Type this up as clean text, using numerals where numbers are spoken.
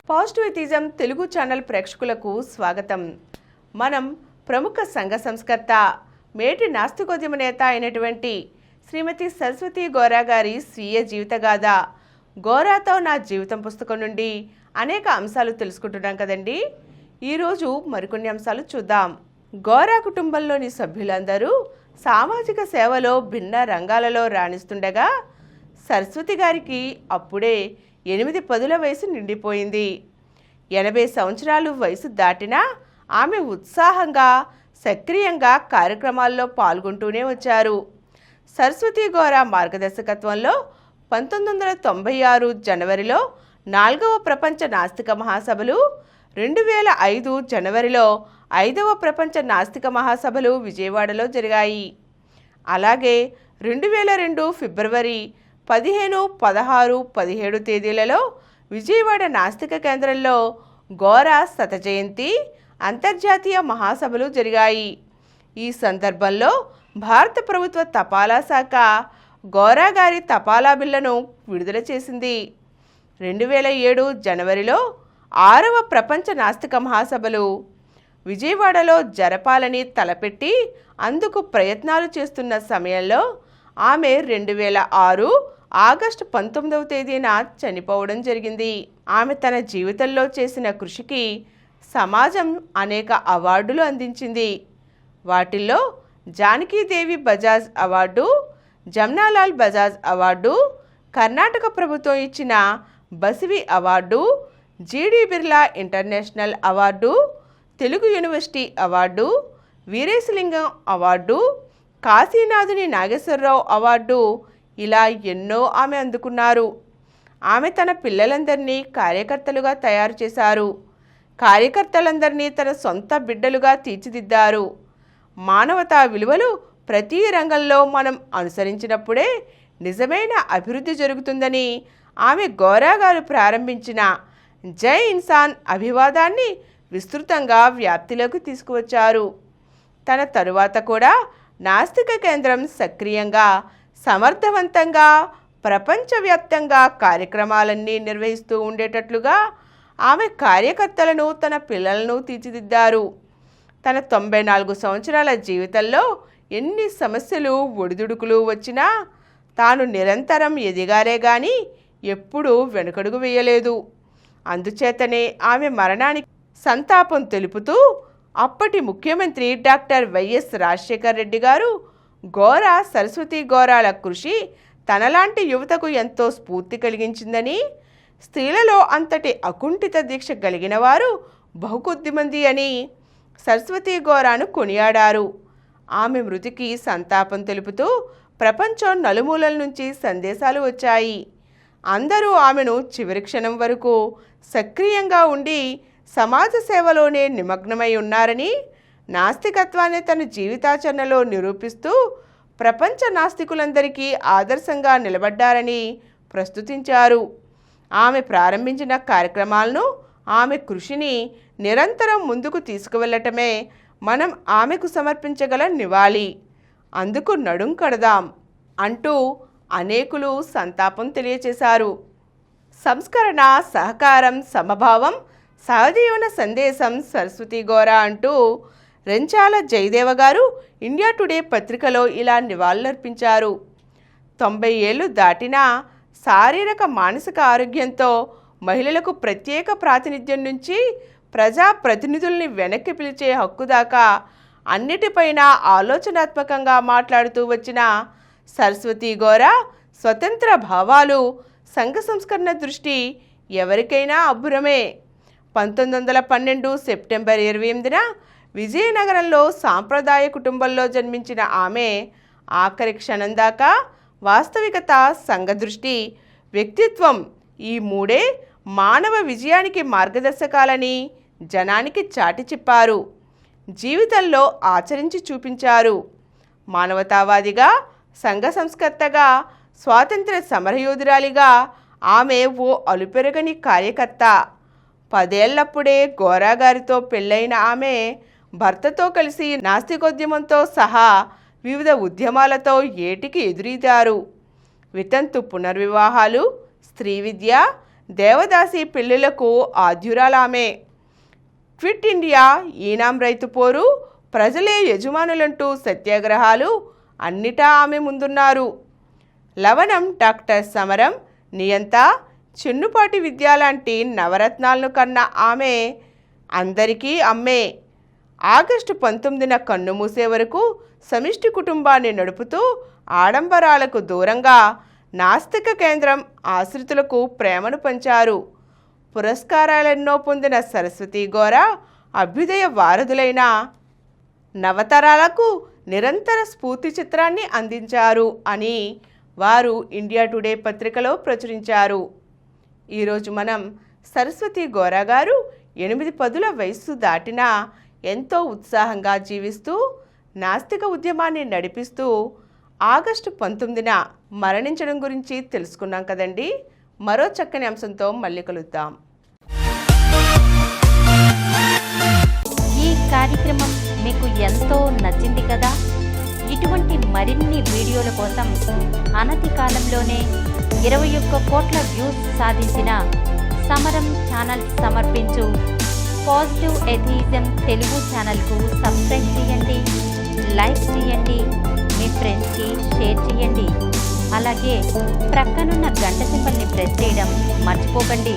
Positivism Telugu channel ప్రేక్షకులకు స్వాగతం. మనం ప్రముఖ సంఘ సంస్కర్త, మేటి నాస్తికోద్యమ నేత అయినటువంటి శ్రీమతి సరస్వతి గోరా గారి స్వీయ జీవితగాథ గోరాతో నా జీవితం పుస్తకం నుండి అనేక అంశాలు తెలుసుకుంటున్నాం కదండి. ఈరోజు మరికొన్ని అంశాలు చూద్దాం. గోరా కుటుంబంలోని సభ్యులందరూ సామాజిక సేవలో భిన్న రంగాలలో రాణిస్తుండగా సరస్వతి గారికి అప్పుడే 8-10 వయసు నిండిపోయింది. 80 సంవత్సరాలు వయసు దాటినా ఆమె ఉత్సాహంగా సక్రియంగా కార్యక్రమాల్లో పాల్గొంటూనే వచ్చారు. సరస్వతి గోరా మార్గదర్శకత్వంలో 1996 జనవరిలో 4వ ప్రపంచ నాస్తిక మహాసభలు, 2005 జనవరిలో 5వ ప్రపంచ నాస్తిక మహాసభలు విజయవాడలో జరిగాయి. అలాగే 2002 ఫిబ్రవరి 15, 16, 17 తేదీలలో విజయవాడ నాస్తిక కేంద్రంలో గోరా శత జయంతి అంతర్జాతీయ మహాసభలు జరిగాయి. ఈ సందర్భంలో భారత ప్రభుత్వ తపాలా శాఖ గోరా గారి తపాలా బిళ్లను విడుదల చేసింది. 2007 జనవరిలో 6వ ప్రపంచ నాస్తిక మహాసభలు విజయవాడలో జరపాలని తలపెట్టి అందుకు ప్రయత్నాలు చేస్తున్న సమయంలో ఆమె 2006 ఆగస్టు 19వ తేదీన చనిపోవడం జరిగింది. ఆమె తన జీవితంలో చేసిన కృషికి సమాజం అనేక అవార్డులు అందించింది. వాటిల్లో జానకీదేవి బజాజ్ అవార్డు, జమ్నాలాల్ బజాజ్ అవార్డు, కర్ణాటక ప్రభుత్వం ఇచ్చిన Basivi award, GD Birla international award, Telugu university award, Veeresalingam award, Kasinathuni Nageswararao award, ఇలా ఎన్నో ఆమె అందుకున్నారు. ఆమె తన పిల్లలందరినీ కార్యకర్తలుగా తయారు చేశారు. కార్యకర్తలందరినీ తన సొంత బిడ్డలుగా తీర్చిదిద్దారు. మానవతా విలువలు ప్రతి రంగంలో మనం అనుసరించినప్పుడే నిజమైన అభివృద్ధి జరుగుతుందని ఆమె గోరా గారు ప్రారంభించిన జై ఇన్సాన్ అభివాదాన్ని విస్తృతంగా వ్యాప్తిలోకి తీసుకువచ్చారు. తన తరువాత కూడా నాస్తిక కేంద్రం సక్రియంగా, సమర్థవంతంగా, ప్రపంచవ్యాప్తంగా కార్యక్రమాలన్నీ నిర్వహిస్తూ ఉండేటట్లుగా ఆమె కార్యకర్తలను, తన పిల్లలను తీర్చిదిద్దారు. తన 94 సంవత్సరాల జీవితంలో ఎన్ని సమస్యలు, ఒడిదుడుకులు వచ్చినా తాను నిరంతరం ఎదిగారే గాని ఎప్పుడూ వెనుకడుగు వేయలేదు. అందుచేతనే ఆమె మరణానికి సంతాపం తెలుపుతూ అప్పటి ముఖ్యమంత్రి డాక్టర్ వైఎస్ రాజశేఖర్ రెడ్డి గారు గోరా సరస్వతి గోరాల కృషి తనలాంటి యువతకు ఎంతో స్ఫూర్తి కలిగించిందని, స్త్రీలలో అంతటి అకుంఠిత దీక్ష కలిగిన వారు బహుకొద్దిమంది అని సరస్వతి గోరాను కొనియాడారు. ఆమె మృతికి సంతాపం తెలుపుతూ ప్రపంచం నలుమూలల నుంచి సందేశాలు వచ్చాయి. అందరూ ఆమెను చివరి క్షణం వరకు సక్రియంగా ఉండి సమాజ సేవలోనే నిమగ్నమై ఉన్నారని, నాస్తికత్వాన్ని తన జీవితాచరణలో నిరూపిస్తూ ప్రపంచ నాస్తికులందరికీ ఆదర్శంగా నిలబడ్డారని ప్రస్తుతించారు. ఆమె ప్రారంభించిన కార్యక్రమాలను, ఆమె కృషిని నిరంతరం ముందుకు తీసుకువెళ్ళటమే మనం ఆమెకు సమర్పించగల నివాళి. అందుకు నడుం కడదాం అంటూ అనేకులు సంతాపం తెలియచేశారు. సంస్కరణ, సహకారం, సమభావం, సహజీవన సందేశం సరస్వతి గోరా అంటూ రెంచాల జయదేవ గారు ఇండియా టుడే పత్రికలో ఇలా నివాళులర్పించారు. 90 ఏళ్లు దాటినా శారీరక, మానసిక ఆరోగ్యంతో మహిళలకు ప్రత్యేక ప్రాతినిధ్యం నుంచి ప్రజా ప్రతినిధుల్ని వెనక్కి పిలిచే హక్కు దాకా అన్నిటిపైన ఆలోచనాత్మకంగా మాట్లాడుతూ వచ్చిన సరస్వతి గోరా స్వతంత్ర భావాలు, సంఘ సంస్కరణ దృష్టి ఎవరికైనా అబ్బురమే. 1912 సెప్టెంబర్ 28న విజయనగరంలో సాంప్రదాయ కుటుంబంలో జన్మించిన ఆమె ఆఖరి క్షణం దాకా వాస్తవికత, సంఘదృష్టి, వ్యక్తిత్వం ఈ మూడే మానవ విజయానికి మార్గదర్శకాలని జనానికి చాటి చెప్పారు. జీవితంలో ఆచరించి చూపించారు. మానవతావాదిగా, సంఘ సంస్కర్తగా, స్వాతంత్ర్య సమరయోధురాలిగా ఆమె ఓ అలుపెరగని కార్యకర్త. 10 ఏళ్లప్పుడే గోరా గారితో పెళ్ళైన ఆమె భర్తతో కలిసి నాస్తికోద్యమంతో సహా వివిధ ఉద్యమాలతో ఏటికి ఎదురీదారు. వితంతు పునర్వివాహాలు, స్త్రీ విద్య, దేవదాసి పెళ్లిళ్లకు ఆద్యురాలామే. క్విట్ ఇండియా, ఈనాం రైతు పోరు, ప్రజలే యజమానులంటూ సత్యాగ్రహాలు అన్నిటా ఆమె ముందున్నారు. లవణం డాక్టర్ సమరం, నియంత, చెన్నుపాటి విద్య లాంటి నవరత్నాలను కన్న ఆమె అందరికీ అమ్మే. ఆగస్టు 19న కన్ను మూసే వరకు సమిష్టి కుటుంబాన్ని నడుపుతూ ఆడంబరాలకు దూరంగా నాస్తిక కేంద్రం ఆశ్రితులకు ప్రేమను పంచారు. పురస్కారాలెన్నో పొందిన సరస్వతి గోరా అభ్యుదయ వారధులైన నవతరాలకు నిరంతర స్ఫూర్తి చిత్రాన్ని అందించారు అని వారు ఇండియా టుడే పత్రికలో ప్రచురించారు. ఈరోజు మనం సరస్వతి గోరా గారు 8 పదుల వయస్సు దాటినా ఎంతో ఉత్సాహంగా జీవిస్తూ నాస్తిక ఉద్యమాన్ని నడిపిస్తూ ఆగస్టు 19న మరణించడం గురించి తెలుసుకున్నాం కదండి. మరో చక్కని అంశంతో మళ్ళీ కలుద్దాం. ఈ కార్యక్రమం మీకు ఎంతో నచ్చింది కదా. ఇటువంటి మరిన్ని వీడియోల కోసం అనతి కాలంలోనే 21 కోట్ల వ్యూస్ సాధించిన సమరం ఛానల్ సమర్పించు పాజిటివ్ ఎథియిజం తెలుగు ఛానల్కు సబ్స్క్రైబ్ చేయండి, లైక్ చేయండి, మీ ఫ్రెండ్స్కి షేర్ చేయండి. అలాగే ప్రక్కనున్న గంట సింబల్ని ప్రెస్ చేయడం మర్చిపోకండి.